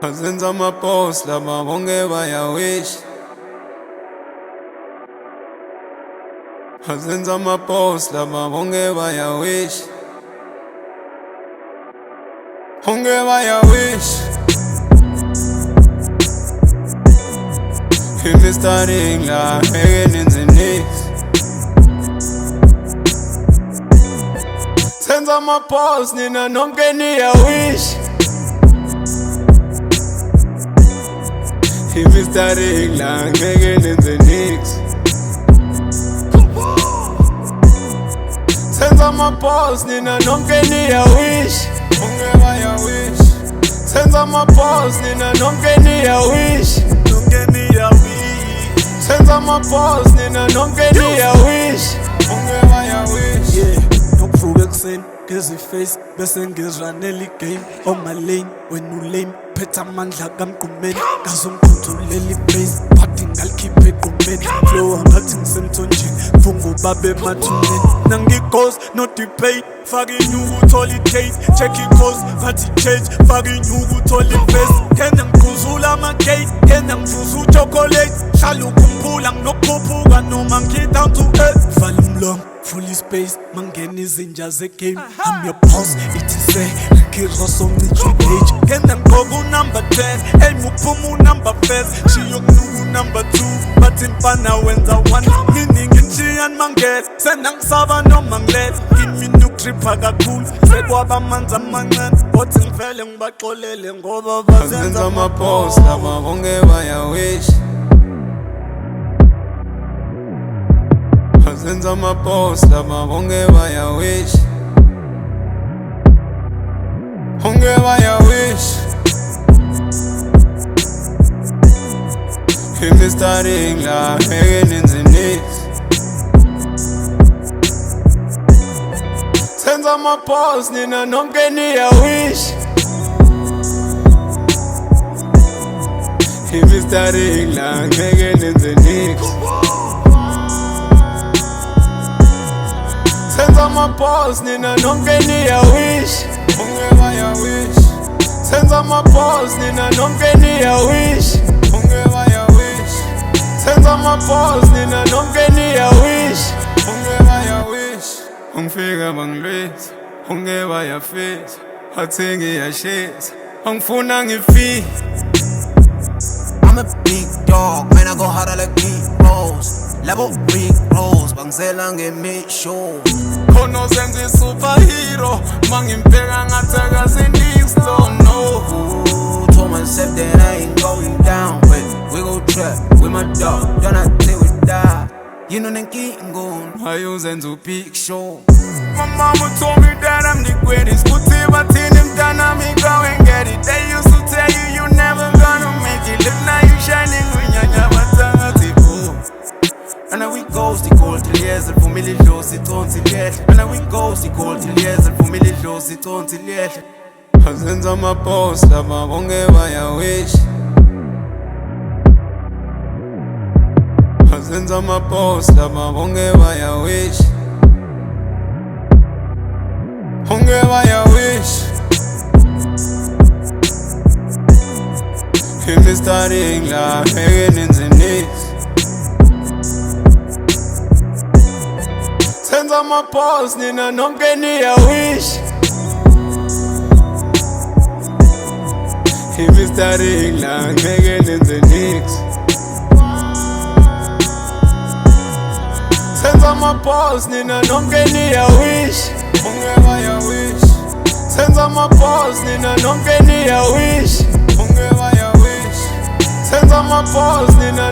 Azenza amapost laba bonke bayawish. Azenza amapost laba bonke bayawish. Bonke bayawish. Investing la ngeke nenze nix. Senza amapost nina nonke niyawish. Investing la ngeke nenze nix. Senza amapost nina nonke niyawish. Bonke bayawish. Senza amapost nina nonke niyawish. Nonke niyawish. Senza amapost nina nonke niyawish. Bonke bayawish. Yeah, nokuvuka ekuseni ngeze face bese ngizranela igame on my lane when you lame phetha amandla kamgqumeni ngazomkhuthulela ibase party ngalikhiphe egqumeni flow angathi ngisemthonjeni mfungo babe emathuneni nangighost not debate faka inyuku uthola i-case check i-cost ngathi change faka inyuku uthola i-face ngena ngikhuzula ama-gate ngena ngivuza uchocolate hlala ukhumbula nginokukhuphuka noma ngi-down to earth vala umlomo fully space mangena izinja zegame I'm your boss itise ngiroso ngicupage ngena ngigqoka unumber 10 aim ukuphuma unumber first shiyokunuka unumber 2 bathi mfana wenza 1 meaning ngitshiyani mangela sena ngisaba noma ngilela kimi nukutripha kakhulu sekwaba amanzi amancane othi ngivele ngibaxolele ngoba bazenza amapost laba bonke bayawish. Azenza amapost laba bonke bayawish. Bonke bayawish. Investing la ngeke nenze nix. Senza amapost nina nonke niyawish. Investing la ngeke nenze nix. Senza amapost nina nonke niyawish. Bonke bayawish. Senza amapost nina nonke niyawish. Bonke bayawish. Senza amapost nina nonke niyawish. Bonke bayawish. Ungifika bangilwisa, bonke bayafisa. Athi ngiyashisa, angifuna ngifike. I'm a big dog, man, I go harder like big rolls. Level big rolls, bangizela ngemisho. Khona senze superhero, mangimpeka ngathaka sinix don't know. Told myself that I ain't going down, but we go trap with my dog, don't I say we die. You know nenkingo, Ayuzenza ubig show. my mama told me that I'm the greatest. Kuthiwa thina mntana me go and get it. They used to tell you you never gonna make it. Look now you shining unyanya bathangathi oh. And now we go sikol till years for me lidlo sithonsi liyehle. And now we go sikol till years for me lidlo sithonsi liyehle. Azenza amapost laba bonke bayawish. Azenza amapost laba bonke bayawish. Bonke bayawish. Investing la ngeke nenze nix. Senza amapost nina nonke niyawish. Investing la ngeke nenze nix. Senza amapost nina nonke niyawish. Bonke bayawish. Senza amapost nina nonke niyawish. Bonke bayawish. Senza amapost nina